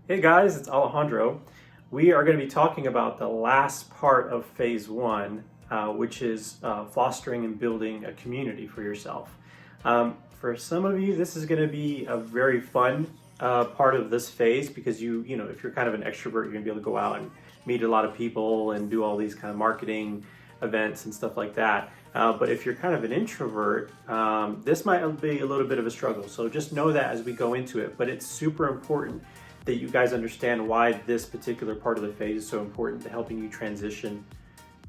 Hey guys, it's Alejandro. We are going to be talking about the last part of phase one, which is fostering and building a community for yourself. For some of you, this is going to be a very fun part of this phase because if you're kind of an extrovert, you're going to be able to go out and meet a lot of people and do all these kind of marketing events and stuff like that. But if you're kind of an introvert, this might be a little bit of a struggle. So just know that as we go into it, but it's super important that you guys understand why this particular part of the phase is so important to helping you transition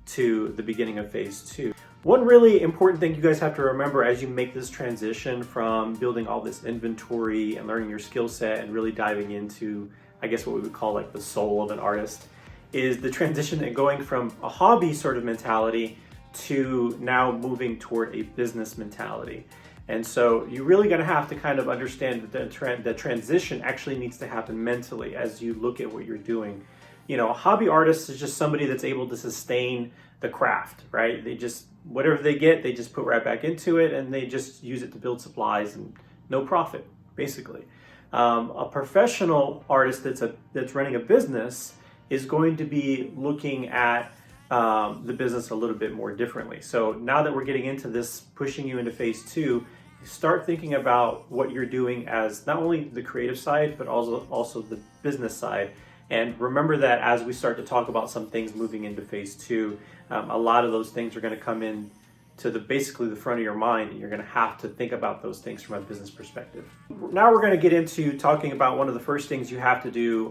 to the beginning of phase two. One really important thing you guys have to remember as you make this transition from building all this inventory and learning your skill set and really diving into, I guess what we would call like the soul of an artist, is the transition and going from a hobby sort of mentality to now moving toward a business mentality. And so you're really going to have to kind of understand that the transition actually needs to happen mentally as you look at what you're doing. A hobby artist is just somebody that's able to sustain the craft, right? They just, whatever they get, they just put right back into it and they just use it to build supplies and no profit, basically. A professional artist that's running a business is going to be looking at the business a little bit more differently. So now that we're getting into this, pushing you into phase two, start thinking about what you're doing as not only the creative side, but also the business side. And remember that as we start to talk about some things moving into phase two, a lot of those things are going to come in to basically the front of your mind, and you're going to have to think about those things from a business perspective. Now we're going to get into talking about one of the first things you have to do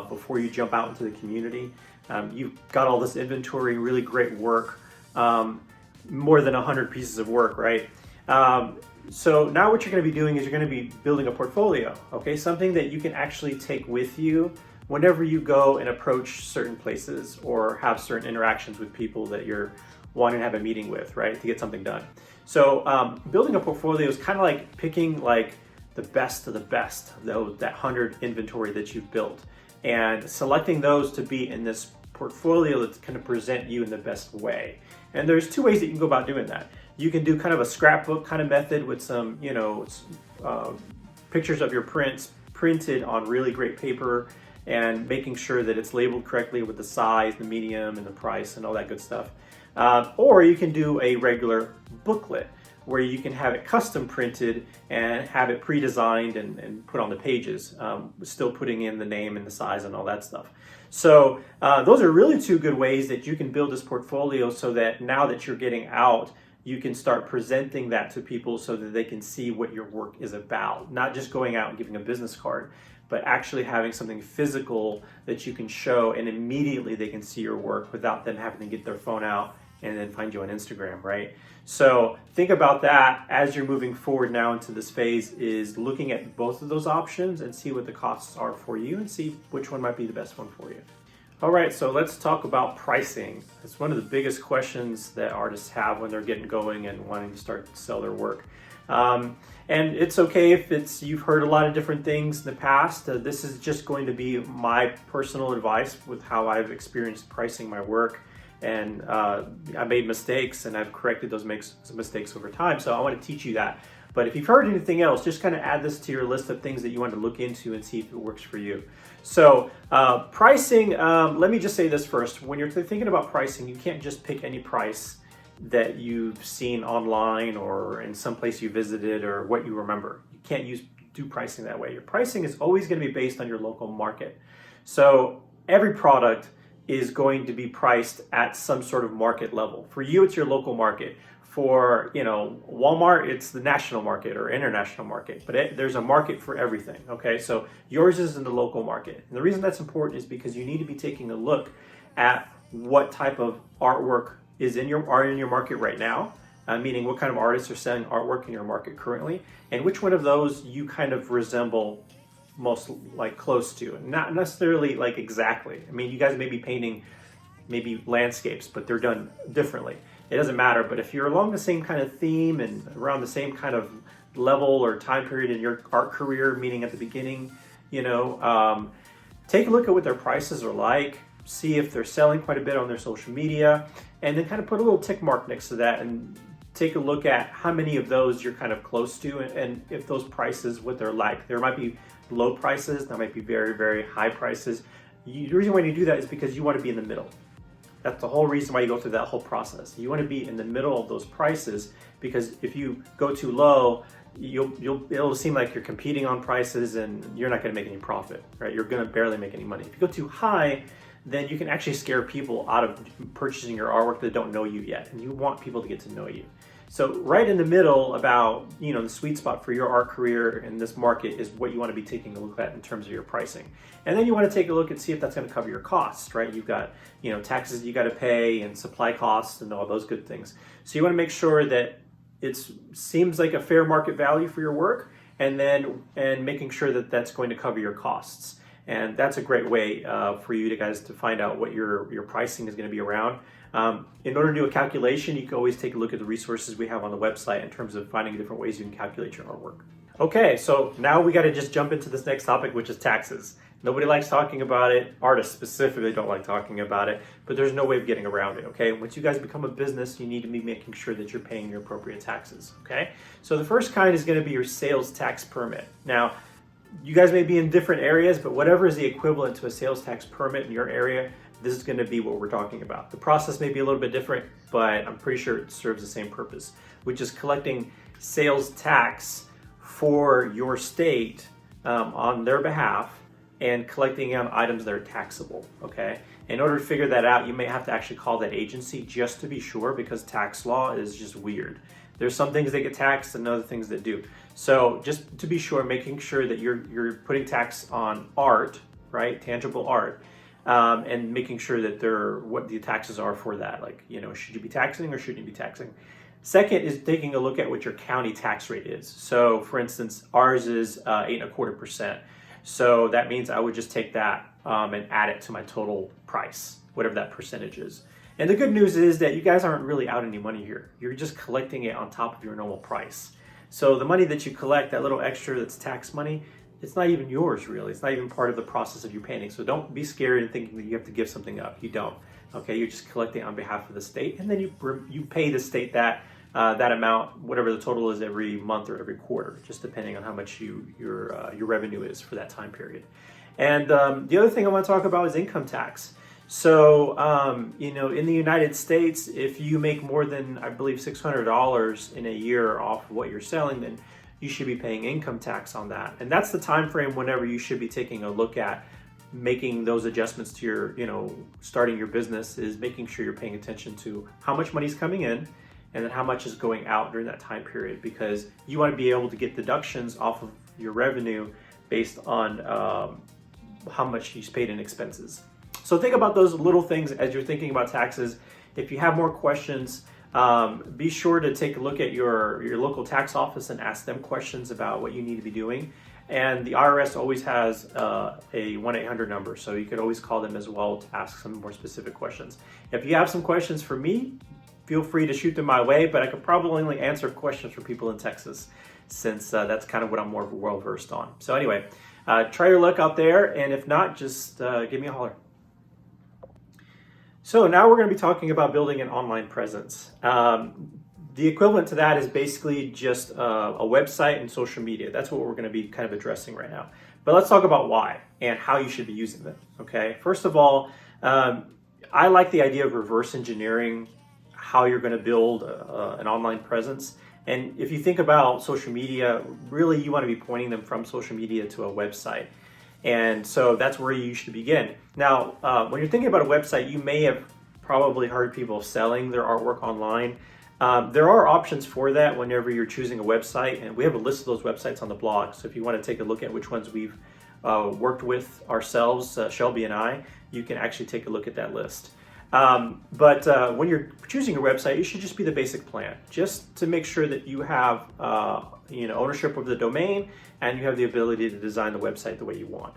before you jump out into the community. You've got all this inventory, really great work, more than 100 pieces of work, right? So now what you're going to be doing is you're going to be building a portfolio, okay? Something that you can actually take with you whenever you go and approach certain places or have certain interactions with people that you're wanting to have a meeting with, right? To get something done. So building a portfolio is kind of like picking like the best of the best, that 100 inventory that you've built, and selecting those to be in this portfolio that's going to present you in the best way. And there's two ways that you can go about doing that. You can do kind of a scrapbook kind of method with some, pictures of your prints printed on really great paper and making sure that it's labeled correctly with the size, the medium, and the price and all that good stuff. Or you can do a regular booklet where you can have it custom printed and have it pre-designed and put on the pages, still putting in the name and the size and all that stuff. So those are really two good ways that you can build this portfolio so that now that you're getting out, you can start presenting that to people so that they can see what your work is about. Not just going out and giving a business card, but actually having something physical that you can show and immediately they can see your work without them having to get their phone out and then find you on Instagram, right? So think about that as you're moving forward now into this phase, is looking at both of those options and see what the costs are for you and see which one might be the best one for you. All right, so let's talk about pricing. It's one of the biggest questions that artists have when they're getting going and wanting to start to sell their work. And it's okay if you've heard a lot of different things in the past. This is just going to be my personal advice with how I've experienced pricing my work. And I made mistakes and I've corrected those mistakes over time. So I want to teach you that. But if you've heard anything else, just kind of add this to your list of things that you want to look into and see if it works for you. So pricing, let me just say this first. When you're thinking about pricing, you can't just pick any price that you've seen online or in some place you visited or what you remember. You can't do pricing that way. Your pricing is always going to be based on your local market. So every product is going to be priced at some sort of market level. For you, it's your local market. For Walmart, it's the national market or international market, but there's a market for everything, okay? So yours is in the local market. And the reason that's important is because you need to be taking a look at what type of artwork are in your market right now, meaning what kind of artists are selling artwork in your market currently, and which one of those you kind of resemble most like close to, not necessarily like exactly. I mean, you guys may be painting maybe landscapes, but they're done differently. It doesn't matter, but if you're along the same kind of theme and around the same kind of level or time period in your art career, meaning at the beginning, take a look at what their prices are like, see if they're selling quite a bit on their social media, and then kind of put a little tick mark next to that and take a look at how many of those you're kind of close to, and if those prices, what they're like. There might be low prices, there might be very, very high prices. The reason why you do that is because you want to be in the middle. That's the whole reason why you go through that whole process. You want to be in the middle of those prices, because if you go too low, it'll seem like you're competing on prices and you're not going to make any profit, right? You're going to barely make any money. If you go too high, then you can actually scare people out of purchasing your artwork that don't know you yet, and you want people to get to know you. So right in the middle, about the sweet spot for your art career in this market is what you want to be taking a look at in terms of your pricing. And then you want to take a look and see if that's going to cover your costs, right? You've got taxes you got to pay and supply costs and all those good things. So you want to make sure that it seems like a fair market value for your work, and making sure that that's going to cover your costs. And that's a great way for you guys to find out what your pricing is going to be around. In order to do a calculation, you can always take a look at the resources we have on the website in terms of finding different ways you can calculate your artwork. Okay, so now we got to just jump into this next topic, which is taxes. Nobody likes talking about it. Artists specifically don't like talking about it, but there's no way of getting around it, okay? Once you guys become a business, you need to be making sure that you're paying your appropriate taxes, okay? So the first kind is going to be your sales tax permit. Now, you guys may be in different areas, but whatever is the equivalent to a sales tax permit in your area, this is going to be what we're talking about. The process may be a little bit different, but I'm pretty sure it serves the same purpose, which is collecting sales tax for your state on their behalf and collecting on items that are taxable, okay? In order to figure that out, you may have to actually call that agency just to be sure, because tax law is just weird. There's some things that get taxed and other things that do. So just to be sure, making sure that you're putting tax on art, right, tangible art, and making sure that what the taxes are for that. Like, should you be taxing or shouldn't you be taxing? Second is taking a look at what your county tax rate is. So for instance, ours is 8.25%. So that means I would just take that and add it to my total price, whatever that percentage is. And the good news is that you guys aren't really out any money here. You're just collecting it on top of your normal price. So the money that you collect, that little extra that's tax money, it's not even yours really. It's not even part of the process of your painting. So don't be scared and thinking that you have to give something up. You don't. Okay, you're just collecting on behalf of the state, and then you pay the state that amount, whatever the total is, every month or every quarter, just depending on how much your revenue is for that time period. And the other thing I want to talk about is income tax. So, in the United States, if you make more than, I believe, $600 in a year off of what you're selling, then you should be paying income tax on that. And that's the time frame whenever you should be taking a look at making those adjustments to your, starting your business, is making sure you're paying attention to how much money's coming in and then how much is going out during that time period, because you want to be able to get deductions off of your revenue based on how much you paid in expenses. So think about those little things as you're thinking about taxes. If you have more questions, be sure to take a look at your local tax office and ask them questions about what you need to be doing. And the IRS always has a 1-800 number, so you could always call them as well to ask some more specific questions. If you have some questions for me, feel free to shoot them my way, but I could probably only answer questions for people in Texas, since that's kind of what I'm more well versed on. So anyway, try your luck out there, and if not, just give me a holler. So now we're going to be talking about building an online presence. The equivalent to that is basically just a website and social media. That's what we're going to be kind of addressing right now. But let's talk about why and how you should be using them. Okay. First of all, I like the idea of reverse engineering how you're going to build an online presence. And if you think about social media, really you want to be pointing them from social media to a website. And so that's where you should begin. Now, when you're thinking about a website, you may have probably heard people selling their artwork online. There are options for that whenever you're choosing a website, and we have a list of those websites on the blog. So if you want to take a look at which ones we've worked with ourselves, Shelby and I, you can actually take a look at that list. But when you're choosing your website, you should just be the basic plan, just to make sure that you have ownership of the domain and you have the ability to design the website the way you want.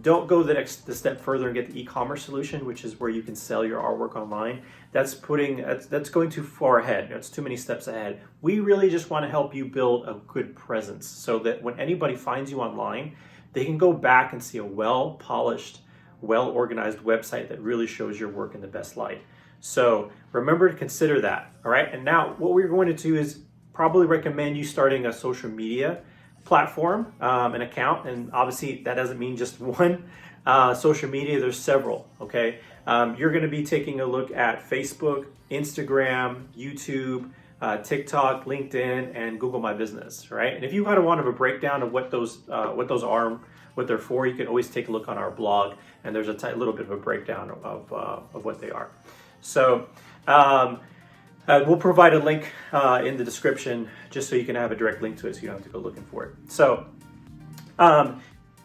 Don't go the step further and get the e-commerce solution, which is where you can sell your artwork online. That's going too far ahead. That's too many steps ahead. We really just want to help you build a good presence so that when anybody finds you online, they can go back and see a well-polished, well-organized website that really shows your work in the best light. So remember to consider that, all right? And now what we're going to do is probably recommend you starting a social media platform, an account. And obviously that doesn't mean just one social media, there's several, okay? You're gonna be taking a look at Facebook, Instagram, YouTube, TikTok, LinkedIn, and Google My Business, right? And if you kind of want a breakdown of what those are, what they're for, you can always take a look on our blog, and there's a little bit of a breakdown of what they are. So we'll provide a link in the description just so you can have a direct link to it so you don't have to go looking for it. So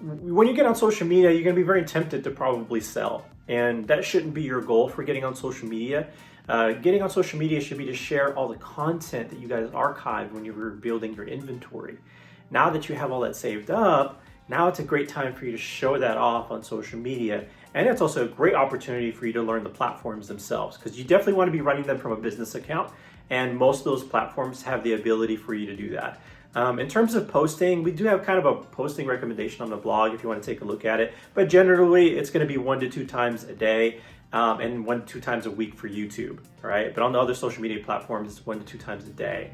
when you get on social media, you're going to be very tempted to probably sell, and that shouldn't be your goal for getting on social media. Getting on social media should be to share all the content that you guys archived when you were building your inventory. Now that you have all that saved up, now it's a great time for you to show that off on social media. And it's also a great opportunity for you to learn the platforms themselves, because you definitely want to be running them from a business account. And most of those platforms have the ability for you to do that. In terms of posting, we do have kind of a posting recommendation on the blog if you want to take a look at it. But generally, it's going to be 1 to 2 times a day and 1 to 2 times a week for YouTube, all right? But on the other social media platforms, it's 1 to 2 times a day.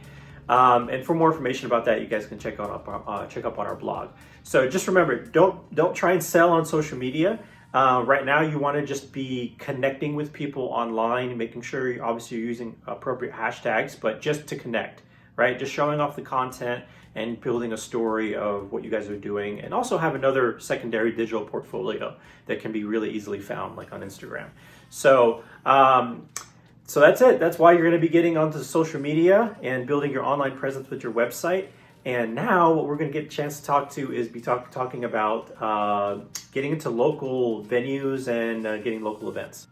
And for more information about that, you guys can check up on our blog. So just remember, don't try and sell on social media. Right now, you want to just be connecting with people online and making sure you're using appropriate hashtags, but just to connect, right? Just showing off the content and building a story of what you guys are doing, and also have another secondary digital portfolio that can be really easily found, like on Instagram. So that's it. That's why you're going to be getting onto social media and building your online presence with your website. And now what we're going to get a chance to talk to is talking about getting into local venues and getting local events.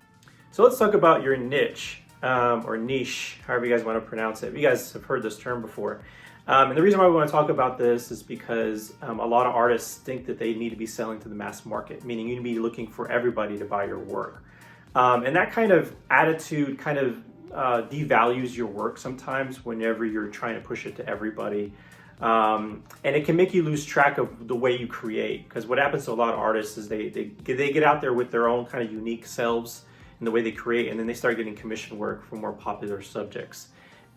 So let's talk about your niche or niche, however you guys want to pronounce it. You guys have heard this term before. And the reason why we want to talk about this is because a lot of artists think that they need to be selling to the mass market, meaning you need to be looking for everybody to buy your work. And that kind of attitude kind of devalues your work sometimes whenever you're trying to push it to everybody. And it can make you lose track of the way you create, because what happens to a lot of artists is they get out there with their own kind of unique selves in the way they create, and then they start getting commission work for more popular subjects.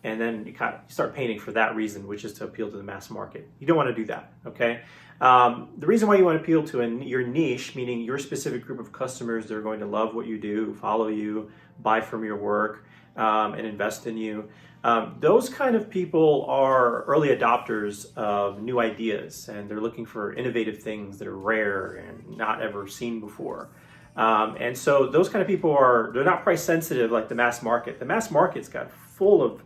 And then you start painting for that reason, which is to appeal to the mass market. You don't want to do that, okay? The reason why you want to appeal to your niche, meaning your specific group of customers that are going to love what you do, follow you, buy from your work, and invest in you. Those kind of people are early adopters of new ideas, and they're looking for innovative things that are rare and not ever seen before. And so those kind of people they're not price sensitive like the mass market. The mass market's got full of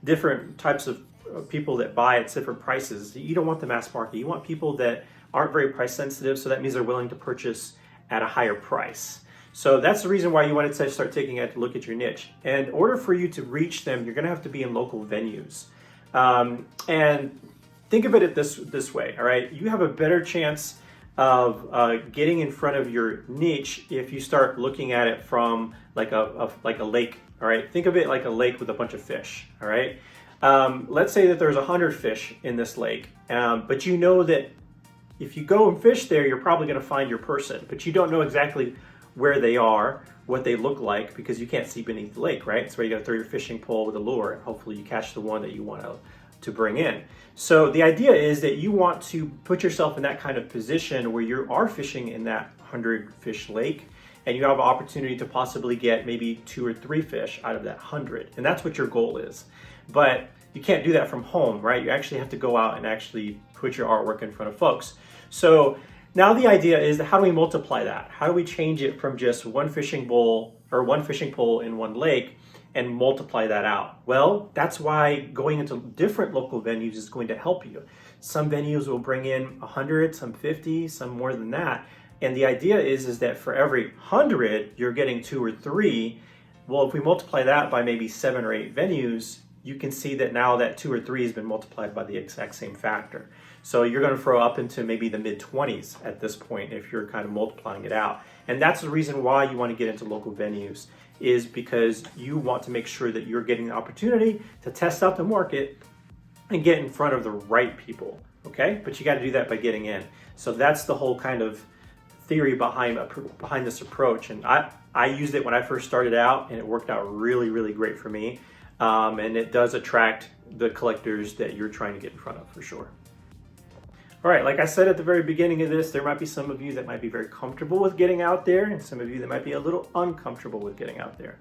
different types of people that buy at different prices. You don't want the mass market. You want people that aren't very price sensitive, so that means they're willing to purchase at a higher price. So that's the reason why you want to start taking a look at your niche. And in order for you to reach them, you're going to have to be in local venues. And think of it this way, all right? You have a better chance of getting in front of your niche if you start looking at it from like a lake, all right? Think of it like a lake with a bunch of fish, all right? Let's say that there's 100 fish in this lake, but you know that if you go and fish there, you're probably going to find your person, but you don't know exactly where they are, what they look like, because you can't see beneath the lake, right? So you got to throw your fishing pole with a lure, and hopefully you catch the one that you want to bring in. So the idea is that you want to put yourself in that kind of position where you are fishing in that 100 fish lake, and you have an opportunity to possibly get maybe 2 or 3 fish out of that 100. And that's what your goal is. But you can't do that from home, right? You actually have to go out and actually put your artwork in front of folks. So now the idea is, how do we multiply that? How do we change it from just one fishing pole in one lake and multiply that out? Well, that's why going into different local venues is going to help you. Some venues will bring in 100, some 50, some more than that. And the idea is that for every 100, you're getting 2 or 3. Well, if we multiply that by maybe 7 or 8 venues, you can see that now that 2 or 3 has been multiplied by the exact same factor. So you're going to throw up into maybe the mid-20s at this point if you're kind of multiplying it out. And that's the reason why you want to get into local venues, is because you want to make sure that you're getting the opportunity to test out the market and get in front of the right people, okay? But you got to do that by getting in. So that's the whole kind of theory behind this approach. And I used it when I first started out, and it worked out really, really great for me. and it does attract the collectors that you're trying to get in front of for sure. All right, like I said at the very beginning of this, there might be some of you that might be very comfortable with getting out there and some of you that might be a little uncomfortable with getting out there.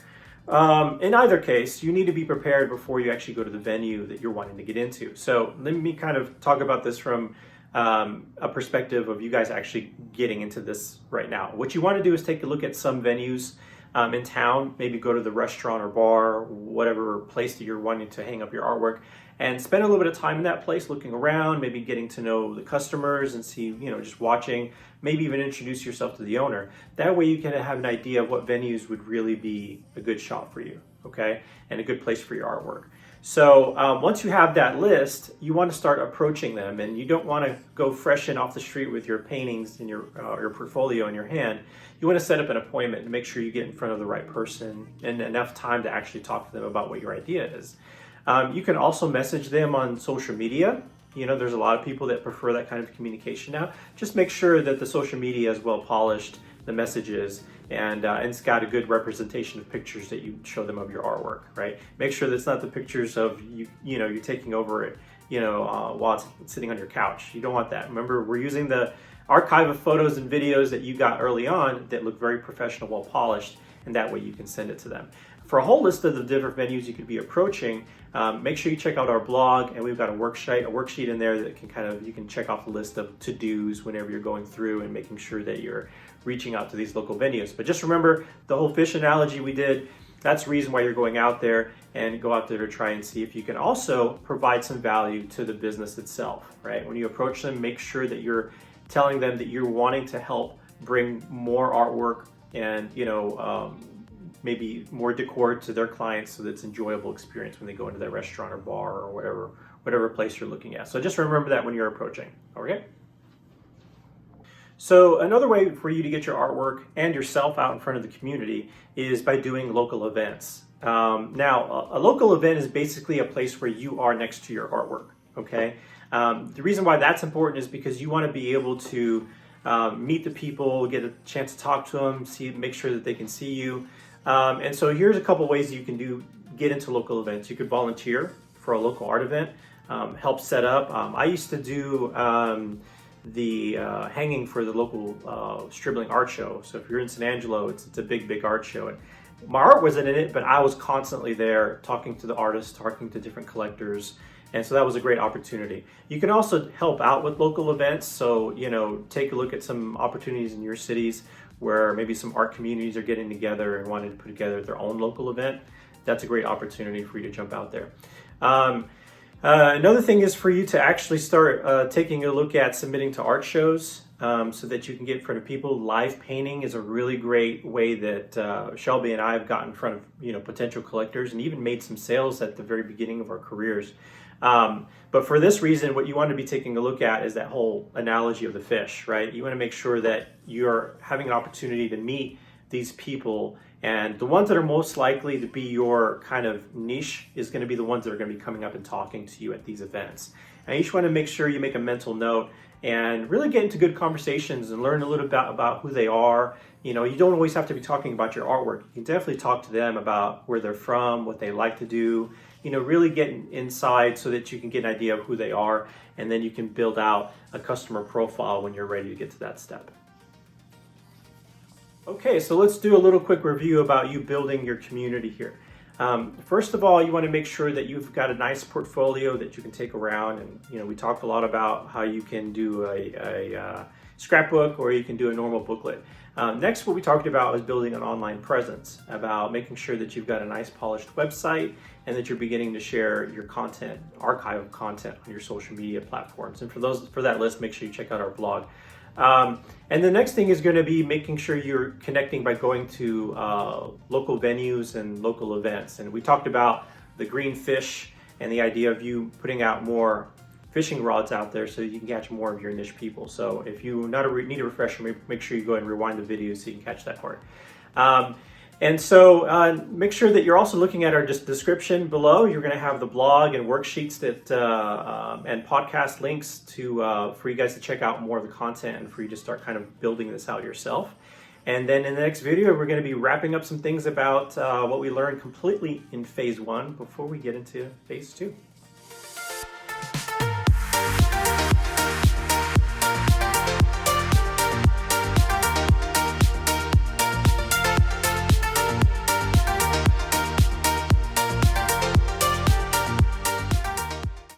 In either case, you need to be prepared before you actually go to the venue that you're wanting to get into. So let me kind of talk about this from a perspective of you guys actually getting into this right now. What you want to do is take a look at some venues in town, maybe go to the restaurant or bar, whatever place that you're wanting to hang up your artwork, and spend a little bit of time in that place looking around, maybe getting to know the customers and see, just watching, maybe even introduce yourself to the owner. That way you can have an idea of what venues would really be a good shop for you, okay, and a good place for your artwork. So once you have that list, you want to start approaching them, and you don't want to go fresh in off the street with your paintings and your portfolio in your hand. You want to set up an appointment to make sure you get in front of the right person and enough time to actually talk to them about what your idea is. You can also message them on social media. There's a lot of people that prefer that kind of communication now. Just make sure that the social media is well polished, the messages, and it's got a good representation of pictures that you show them of your artwork, right? Make sure that's not the pictures of you're taking over it, while it's sitting on your couch. You don't want that. Remember, we're using the archive of photos and videos that you got early on that look very professional, well polished, and that way you can send it to them. For a whole list of the different venues you could be approaching, make sure you check out our blog, and we've got a worksheet in there that you can check off the list of to-dos whenever you're going through and making sure that you're reaching out to these local venues. But just remember the whole fish analogy we did. That's the reason why you're going out there, and go out there to try and see if you can also provide some value to the business itself, right? When you approach them, make sure that you're telling them that you're wanting to help bring more artwork and maybe more decor to their clients, so that it's an enjoyable experience when they go into that restaurant or bar or whatever place you're looking at. So just remember that when you're approaching, okay? So another way for you to get your artwork and yourself out in front of the community is by doing local events. Now, a local event is basically a place where you are next to your artwork, okay? The reason why that's important is because you want to be able to meet the people, get a chance to talk to them, make sure that they can see you. And so here's a couple ways you can get into local events. You could volunteer for a local art event, help set up. I used to do the hanging for the local Stribling art show. So if you're in San Angelo, it's a big art show. And my art wasn't in it, but I was constantly there talking to the artists, talking to different collectors. And so that was a great opportunity. You can also help out with local events. So, take a look at some opportunities in your cities where maybe some art communities are getting together and wanting to put together their own local event. That's a great opportunity for you to jump out there. Another thing is for you to actually start taking a look at submitting to art shows so that you can get in front of people. Live painting is a really great way that Shelby and I have gotten in front of potential collectors and even made some sales at the very beginning of our careers. But for this reason, what you want to be taking a look at is that whole analogy of the fish, right? You want to make sure that you're having an opportunity to meet these people, and the ones that are most likely to be your kind of niche is going to be the ones that are going to be coming up and talking to you at these events. And you just want to make sure you make a mental note and really get into good conversations and learn a little bit about who they are. You don't always have to be talking about your artwork. You can definitely talk to them about where they're from, what they like to do, really get inside so that you can get an idea of who they are, and then you can build out a customer profile when you're ready to get to that step. Okay, so let's do a little quick review about you building your community here. First of all, you want to make sure that you've got a nice portfolio that you can take around, and we talked a lot about how you can do a scrapbook or you can do a normal booklet. Next, what we talked about was building an online presence, about making sure that you've got a nice polished website and that you're beginning to share your content, archive of content on your social media platforms. And for that list, make sure you check out our blog. And the next thing is going to be making sure you're connecting by going to local venues and local events. And we talked about the green fish and the idea of you putting out more fishing rods out there so you can catch more of your niche people. So if you need a refresher, make sure you go ahead and rewind the video so you can catch that part. And so make sure that you're also looking at our description below. You're going to have the blog and worksheets and podcast links for you guys to check out more of the content and for you to start kind of building this out yourself. And then in the next video, we're going to be wrapping up some things about what we learned completely in phase one before we get into phase two.